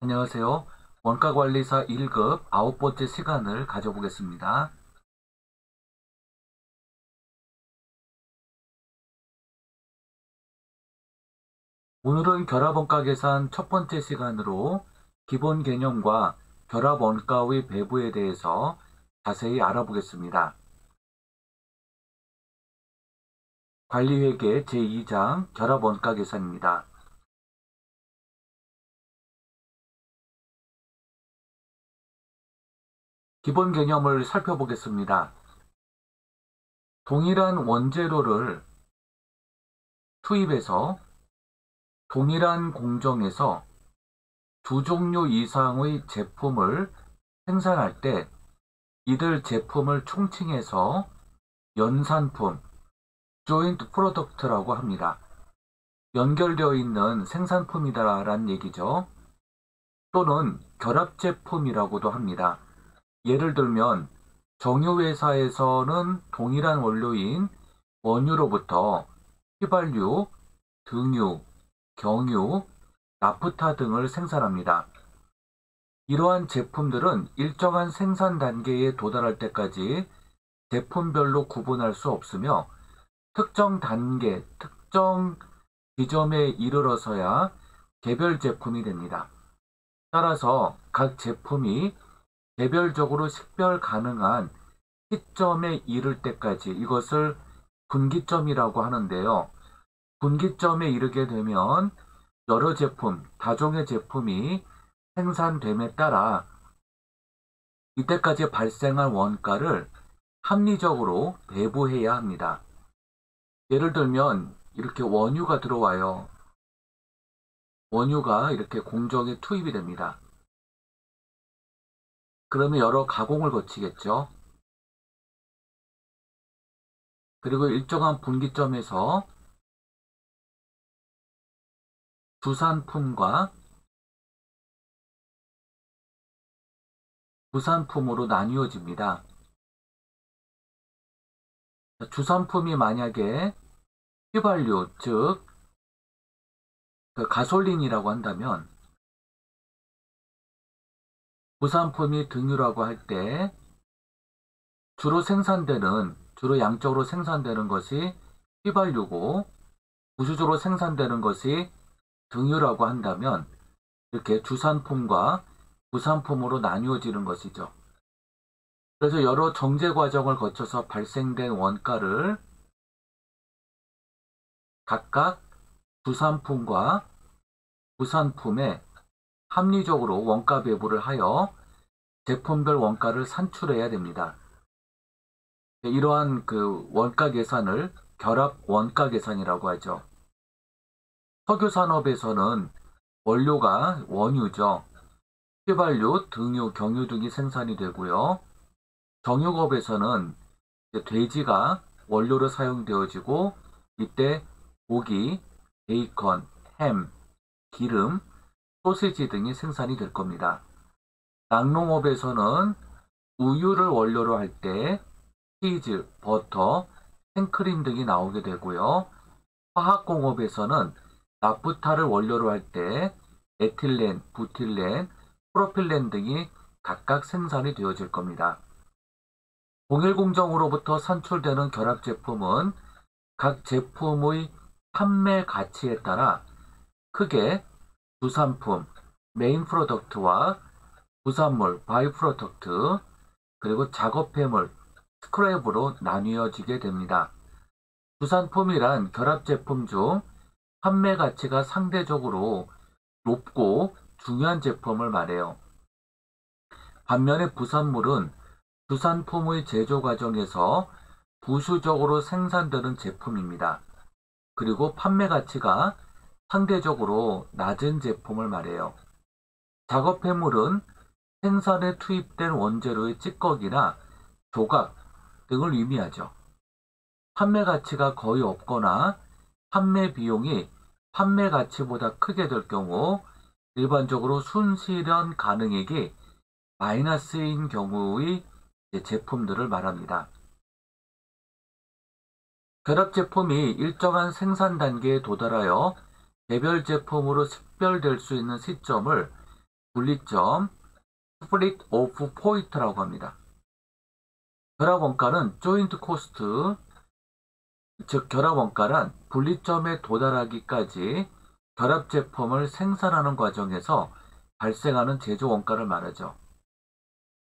안녕하세요. 원가관리사 1급 9번째 시간을 가져보겠습니다. 오늘은 결합원가 계산 첫 번째 시간으로 기본 개념과 결합원가의 배부에 대해서 자세히 알아보겠습니다. 관리회계 제2장 결합원가 계산입니다. 기본 개념을 살펴보겠습니다. 동일한 원재료를 투입해서 동일한 공정에서 두 종류 이상의 제품을 생산할 때 이들 제품을 총칭해서 연산품, joint product라고 합니다. 연결되어 있는 생산품이다라는 얘기죠. 또는 결합제품이라고도 합니다. 예를 들면 정유회사에서는 동일한 원료인 원유로부터 휘발유, 등유, 경유, 나프타 등을 생산합니다. 이러한 제품들은 일정한 생산 단계에 도달할 때까지 제품별로 구분할 수 없으며 특정 단계, 특정 지점에 이르러서야 개별 제품이 됩니다. 따라서 각 제품이 개별적으로 식별 가능한 시점에 이를 때까지 이것을 분기점이라고 하는데요. 분기점에 이르게 되면 여러 제품, 다종의 제품이 생산됨에 따라 이때까지 발생한 원가를 합리적으로 배부해야 합니다. 예를 들면 이렇게 원유가 들어와요. 원유가 이렇게 공정에 투입이 됩니다. 그러면 여러 가공을 거치겠죠. 그리고 일정한 분기점에서 주산품과 부산품으로 나뉘어집니다. 주산품이 만약에 휘발유, 즉 가솔린이라고 한다면 부산품이 등유라고 할 때 주로 양적으로 생산되는 것이 휘발유고 부수적으로 생산되는 것이 등유라고 한다면 이렇게 주산품과 부산품으로 나뉘어지는 것이죠. 그래서 여러 정제 과정을 거쳐서 발생된 원가를 각각 주산품과 부산품에 합리적으로 원가 배분을 하여 제품별 원가를 산출해야 됩니다. 이러한 원가 계산을 결합 원가 계산이라고 하죠. 석유산업에서는 원료가 원유죠. 휘발유, 등유, 경유 등이 생산이 되고요. 정육업에서는 돼지가 원료로 사용되어지고 이때 고기, 베이컨, 햄, 기름, 소시지 등이 생산이 될 겁니다. 낙농업에서는 우유를 원료로 할 때 치즈, 버터, 생크림 등이 나오게 되고요. 화학공업에서는 나프타를 원료로 할 때 에틸렌, 부틸렌, 프로필렌 등이 각각 생산이 되어질 겁니다. 동일공정으로부터 산출되는 결합제품은 각 제품의 판매 가치에 따라 크게 주산품, 메인 프로덕트와 부산물, 바이 프로덕트, 그리고 작업폐물, 스크랩으로 나뉘어지게 됩니다. 주산품이란 결합제품 중 판매 가치가 상대적으로 높고 중요한 제품을 말해요. 반면에 부산물은 주산품의 제조 과정에서 부수적으로 생산되는 제품입니다. 그리고 판매 가치가 상대적으로 낮은 제품을 말해요. 작업 회물은 생산에 투입된 원재료의 찌꺼기나 조각 등을 의미하죠. 판매 가치가 거의 없거나 판매 비용이 판매 가치보다 크게 될 경우 일반적으로 순실현 가능액이 마이너스인 경우의 제품들을 말합니다. 결합 제품이 일정한 생산 단계에 도달하여 개별 제품으로 식별될 수 있는 시점을 분리점, split off point라고 합니다. 결합 원가는 joint cost, 즉 결합 원가란 분리점에 도달하기까지 결합 제품을 생산하는 과정에서 발생하는 제조 원가를 말하죠.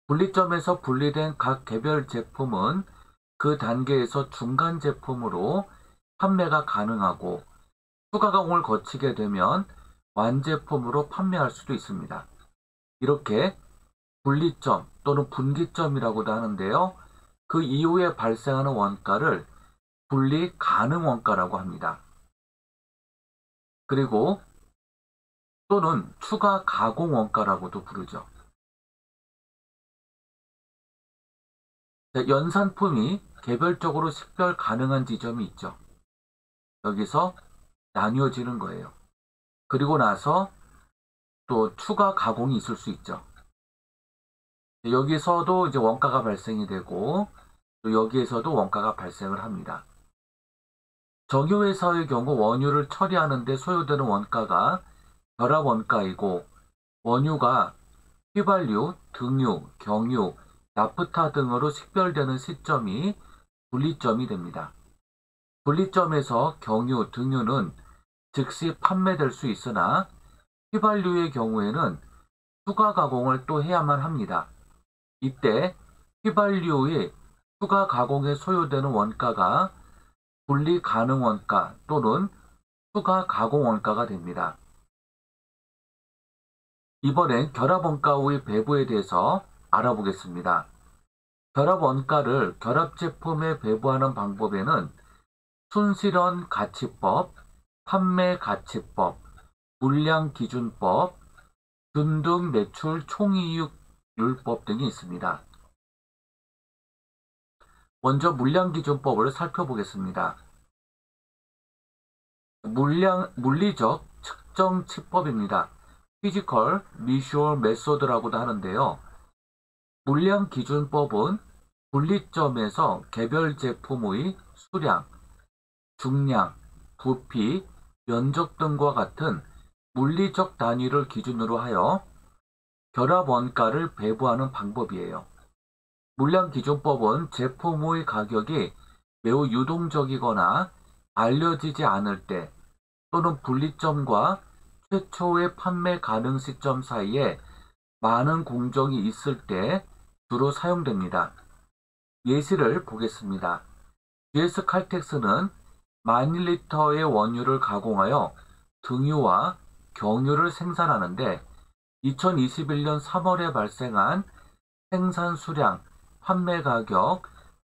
분리점에서 분리된 각 개별 제품은 그 단계에서 중간 제품으로 판매가 가능하고 추가 가공을 거치게 되면 완제품으로 판매할 수도 있습니다. 이렇게 분리점 또는 분기점이라고도 하는데요. 그 이후에 발생하는 원가를 분리 가능 원가라고 합니다. 그리고 또는 추가 가공 원가라고도 부르죠. 연산품이 개별적으로 식별 가능한 지점이 있죠. 여기서 나뉘어지는 거예요. 그리고 나서 또 추가 가공이 있을 수 있죠. 여기서도 이제 원가가 발생이 되고 또 여기에서도 원가가 발생을 합니다. 정유회사의 경우 원유를 처리하는 데 소요되는 원가가 결합 원가이고 원유가 휘발유, 등유, 경유, 나프타 등으로 식별되는 시점이 분리점이 됩니다. 분리점에서 경유, 등유는 즉시 판매될 수 있으나 휘발유의 경우에는 추가 가공을 또 해야만 합니다. 이때 휘발유의 추가 가공에 소요되는 원가가 분리 가능 원가 또는 추가 가공 원가가 됩니다. 이번엔 결합 원가의 배부에 대해서 알아보겠습니다. 결합 원가를 결합 제품에 배부하는 방법에는 순실현 가치법, 판매 가치법, 물량 기준법, 균등 매출 총이익률법 등이 있습니다. 먼저 물량 기준법을 살펴보겠습니다. 물리적 측정 치법입니다. Physical Measure Method라고도 하는데요. 물량 기준법은 분리점에서 개별 제품의 수량, 중량, 부피, 면적 등과 같은 물리적 단위를 기준으로 하여 결합 원가를 배부하는 방법이에요. 물량 기준법은 제품의 가격이 매우 유동적이거나 알려지지 않을 때 또는 분리점과 최초의 판매 가능 시점 사이에 많은 공정이 있을 때 주로 사용됩니다. 예시를 보겠습니다. GS 칼텍스는 10,000리터의 원유를 가공하여 등유와 경유를 생산하는데 2021년 3월에 발생한 생산 수량, 판매 가격,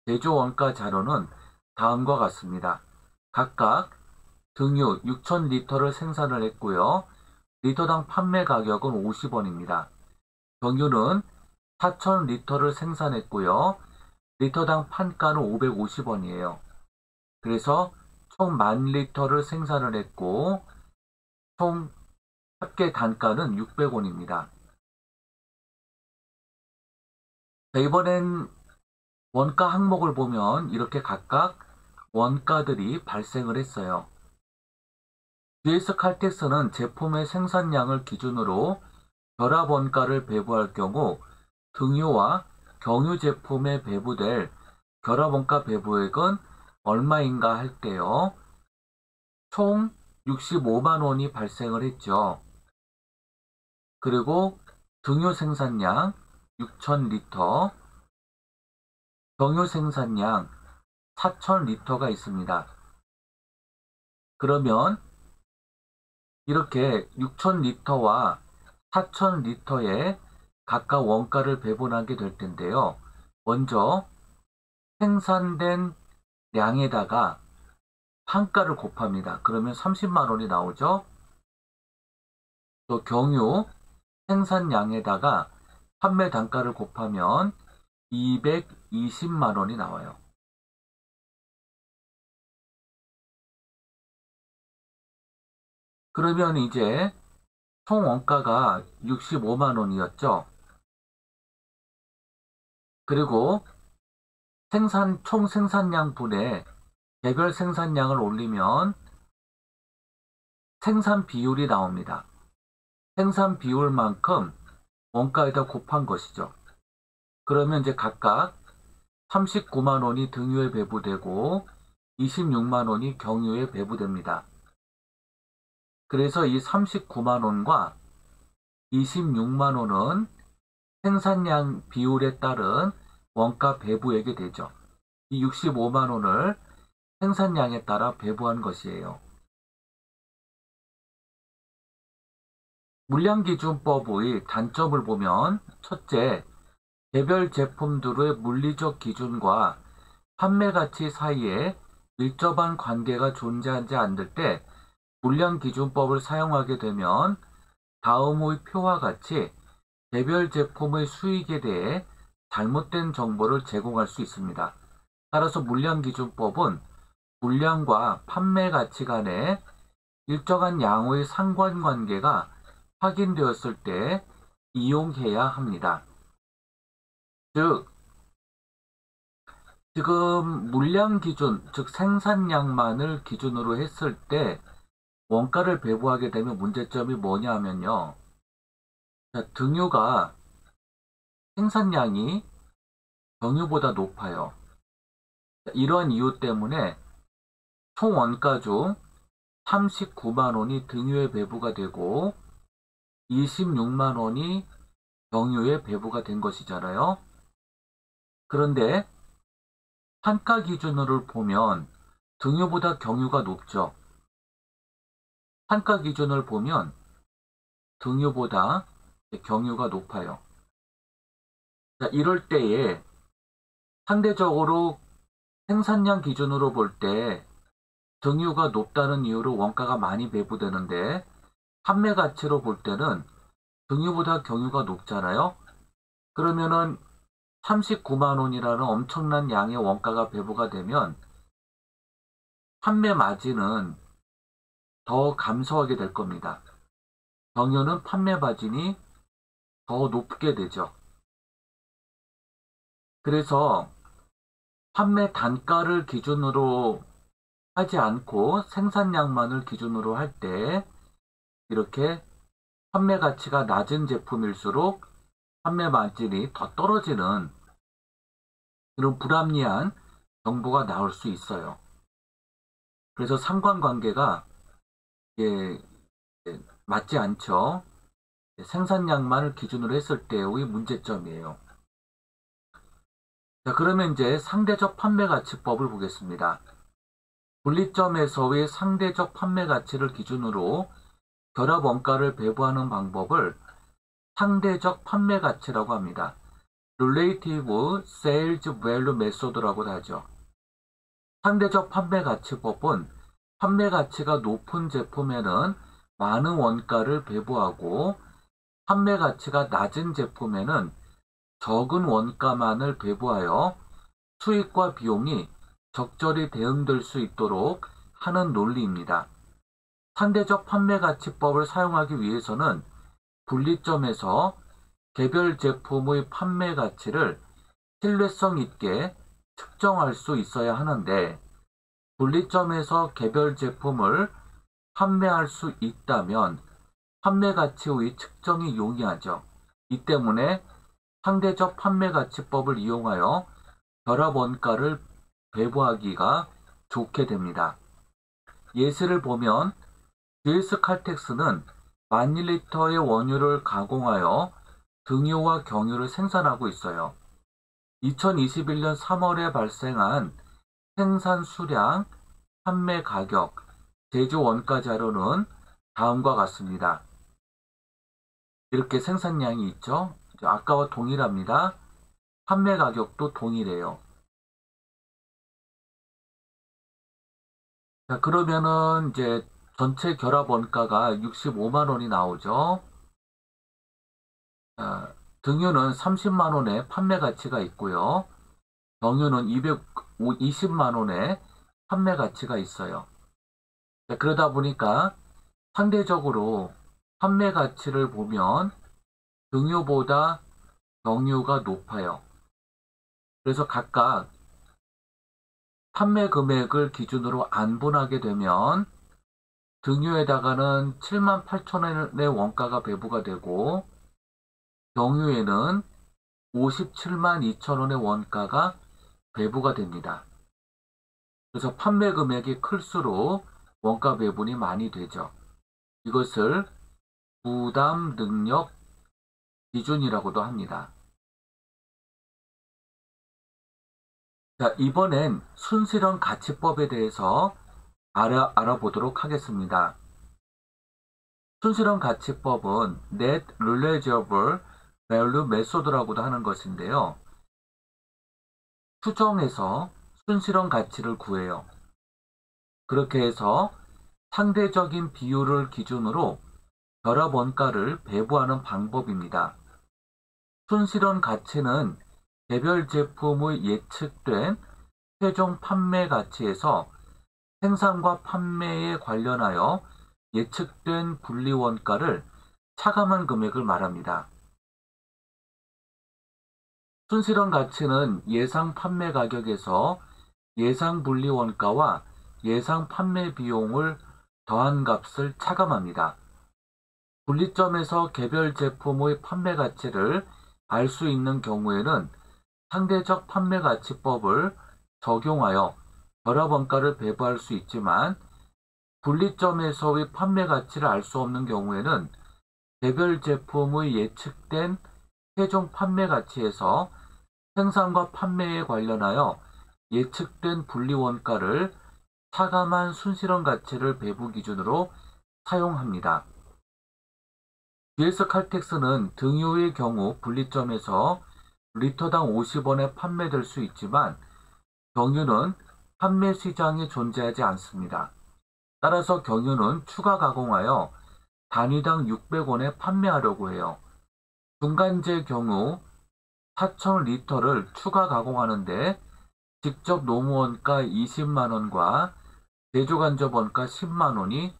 제조 원가 자료는 다음과 같습니다. 각각 등유 6,000리터를 생산을 했고요. 리터당 판매 가격은 50원입니다. 경유는 4,000리터를 생산했고요. 리터당 판가는 550원이에요. 그래서 총 10,000리터를 생산을 했고 총 합계 단가는 600원입니다. 이번엔 원가 항목을 보면 이렇게 각각 원가들이 발생을 했어요. GS 칼텍스는 제품의 생산량을 기준으로 결합 원가를 배부할 경우 등유와 경유 제품에 배부될 결합 원가 배부액은 얼마인가 할 때요. 총 65만 원이 발생을 했죠. 그리고 등유 생산량 6,000리터, 경유 생산량 4,000리터가 있습니다. 그러면 이렇게 6,000리터와 4,000리터의 각각 원가를 배분하게 될 텐데요. 먼저 생산된 량에다가 판가를 곱합니다. 그러면 30만 원이 나오죠. 또 경유 생산량에다가 판매 단가를 곱하면 220만 원이 나와요. 그러면 이제 총 원가가 65만 원이었죠. 그리고 총 생산량 분의 개별 생산량을 올리면 생산 비율이 나옵니다. 생산 비율만큼 원가에다 곱한 것이죠. 그러면 이제 각각 39만 원이 등유에 배부되고 26만 원이 경유에 배부됩니다. 그래서 이 39만 원과 26만 원은 생산량 비율에 따른 원가 배부액이 되죠. 이 65만 원을 생산량에 따라 배부한 것이에요. 물량기준법의 단점을 보면 첫째, 개별 제품들의 물리적 기준과 판매 가치 사이에 밀접한 관계가 존재하지 않을 때 물량기준법을 사용하게 되면 다음의 표와 같이 개별 제품의 수익에 대해 잘못된 정보를 제공할 수 있습니다. 따라서 물량기준법은 물량과 판매 가치 간에 일정한 양의 상관관계가 확인되었을 때 이용해야 합니다. 즉, 지금 물량 기준, 즉 생산량만을 기준으로 했을 때 원가를 배부하게 되면 문제점이 뭐냐 하면요. 등유가 생산량이 경유보다 높아요. 이런 이유 때문에 총 원가 중 39만 원이 등유에 배부가 되고 26만 원이 경유에 배부가 된 것이잖아요. 그런데 판가 기준으로 보면 등유보다 경유가 높죠. 판가 기준을 보면 등유보다 경유가 높아요. 자, 이럴 때에 상대적으로 생산량 기준으로 볼 때 등유가 높다는 이유로 원가가 많이 배부되는데 판매 가치로 볼 때는 등유보다 경유가 높잖아요. 그러면은 39만 원이라는 엄청난 양의 원가가 배부가 되면 판매 마진은 더 감소하게 될 겁니다. 경유는 판매 마진이 더 높게 되죠. 그래서 판매 단가를 기준으로 하지 않고 생산량만을 기준으로 할 때 이렇게 판매 가치가 낮은 제품일수록 판매 마진이 더 떨어지는 그런 불합리한 정보가 나올 수 있어요. 그래서 상관관계가 맞지 않죠. 생산량만을 기준으로 했을 때의 문제점이에요. 자, 그러면 이제 상대적 판매가치법을 보겠습니다. 분리점에서의 상대적 판매가치를 기준으로 결합원가를 배부하는 방법을 상대적 판매가치라고 합니다. Relative Sales Value Method라고도 하죠. 상대적 판매가치법은 판매가치가 높은 제품에는 많은 원가를 배부하고 판매가치가 낮은 제품에는 적은 원가만을 배부하여 수익과 비용이 적절히 대응될 수 있도록 하는 논리입니다. 상대적 판매가치법을 사용하기 위해서는 분리점에서 개별 제품의 판매가치를 신뢰성 있게 측정할 수 있어야 하는데 분리점에서 개별 제품을 판매할 수 있다면 판매가치의 측정이 용이하죠. 이 때문에 상대적 판매가치법을 이용하여 결합원가를 배부하기가 좋게 됩니다. 예시를 보면 GS 칼텍스는 10,000리터의 원유를 가공하여 등유와 경유를 생산하고 있어요. 2021년 3월에 발생한 생산 수량, 판매 가격, 제조 원가 자료는 다음과 같습니다. 이렇게 생산량이 있죠. 아까와 동일합니다. 판매 가격도 동일해요. 자, 그러면은 이제 전체 결합 원가가 65만 원이 나오죠. 자, 등유는 30만 원의 판매 가치가 있고요. 정유는 220만 원의 판매 가치가 있어요. 자, 그러다 보니까 상대적으로 판매 가치를 보면 등유보다 정유가 높아요. 그래서 각각 판매 금액을 기준으로 안분하게 되면 등유에다가는 7만 8천 원의 원가가 배부가 되고 정유에는 57만 2천 원의 원가가 배부가 됩니다. 그래서 판매 금액이 클수록 원가 배분이 많이 되죠. 이것을 부담 능력 기준이라고도 합니다. 자, 이번엔 순실현 가치법에 대해서 알아보도록 하겠습니다. 순실현 가치법은 Net Realizable Value Method라고도 하는 것인데요. 추정해서 순실현 가치를 구해요. 그렇게 해서 상대적인 비율을 기준으로 결합 원가를 배부하는 방법입니다. 순실현 가치는 개별 제품의 예측된 최종 판매 가치에서 생산과 판매에 관련하여 예측된 분리 원가를 차감한 금액을 말합니다. 순실현 가치는 예상 판매 가격에서 예상 분리 원가와 예상 판매 비용을 더한 값을 차감합니다. 분리점에서 개별 제품의 판매 가치를 알 수 있는 경우에는 상대적 판매 가치법을 적용하여 결합 원가를 배부할 수 있지만 분리점에서의 판매 가치를 알 수 없는 경우에는 개별 제품의 예측된 최종 판매 가치에서 생산과 판매에 관련하여 예측된 분리 원가를 차감한 순실현 가치를 배부 기준으로 사용합니다. GS 칼텍스는 등유의 경우 분리점에서 리터당 50원에 판매될 수 있지만 경유는 판매 시장에 존재하지 않습니다. 따라서 경유는 추가 가공하여 단위당 600원에 판매하려고 해요. 중간재 경우 4,000리터를 추가 가공하는데 직접 노무원가 20만원과 제조간접원가 10만원이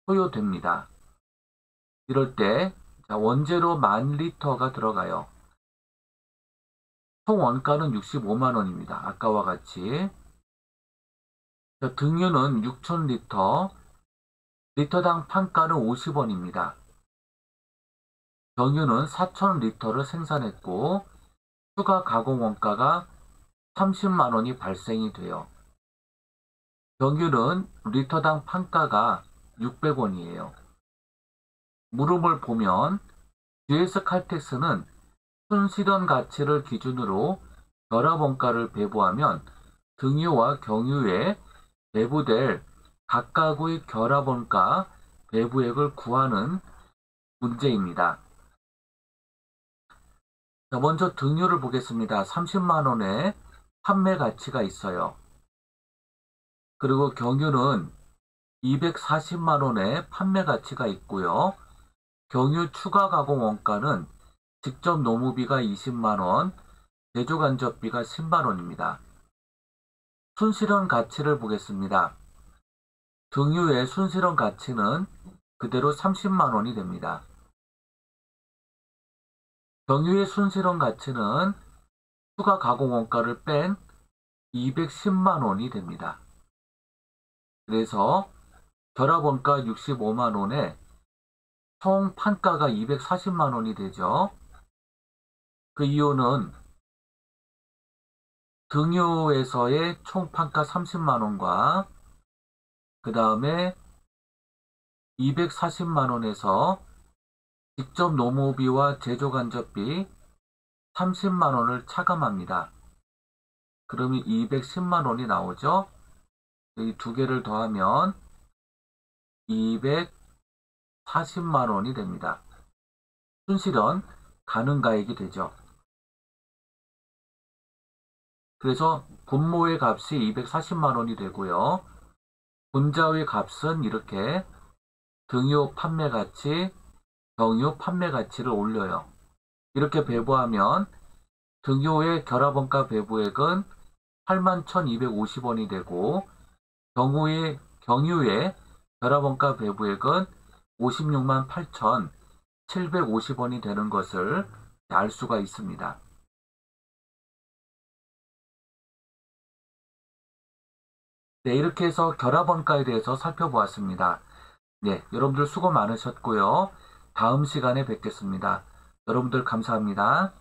소요됩니다. 이럴 때 원재료 10,000리터가 들어가요. 총 원가는 65만원입니다. 아까와 같이. 등유는 6,000리터, 리터당 판가는 50원입니다. 경유는 4,000리터를 생산했고 추가 가공 원가가 30만원이 발생이 돼요. 경유는 리터당 판가가 600원이에요. 물음을 보면 GS 칼텍스는 순실현 가치를 기준으로 결합 원가를 배부하면 등유와 경유에 배부될 각각의 결합 원가 배부액을 구하는 문제입니다. 자, 먼저 등유를 보겠습니다. 30만원의 판매 가치가 있어요. 그리고 경유는 240만원의 판매 가치가 있고요. 경유 추가 가공 원가는 직접 노무비가 20만원, 제조간접비가 10만원입니다. 순실현 가치를 보겠습니다. 등유의 순실현 가치는 그대로 30만원이 됩니다. 경유의 순실현 가치는 추가 가공 원가를 뺀 210만원이 됩니다. 그래서 결합 원가 65만원에 총 판가가 240만원이 되죠. 그 이유는 등유에서의 총 판가 30만원과 그 다음에 240만원에서 직접 노무비와 제조간접비 30만원을 차감합니다. 그러면 210만원이 나오죠. 이 두 개를 더하면 240만원이 됩니다. 순실현 가능가액이 되죠. 그래서 분모의 값이 240만 원이 되고요. 분자의 값은 이렇게 등유 판매 가치, 경유 판매 가치를 올려요. 이렇게 배부하면 등유의 결합원가 배부액은 81,250원이 되고 경유의 결합원가 배부액은 56만 8,750원이 되는 것을 알 수가 있습니다. 네, 이렇게 해서 결합원가에 대해서 살펴보았습니다. 네, 여러분들 수고 많으셨고요. 다음 시간에 뵙겠습니다. 여러분들 감사합니다.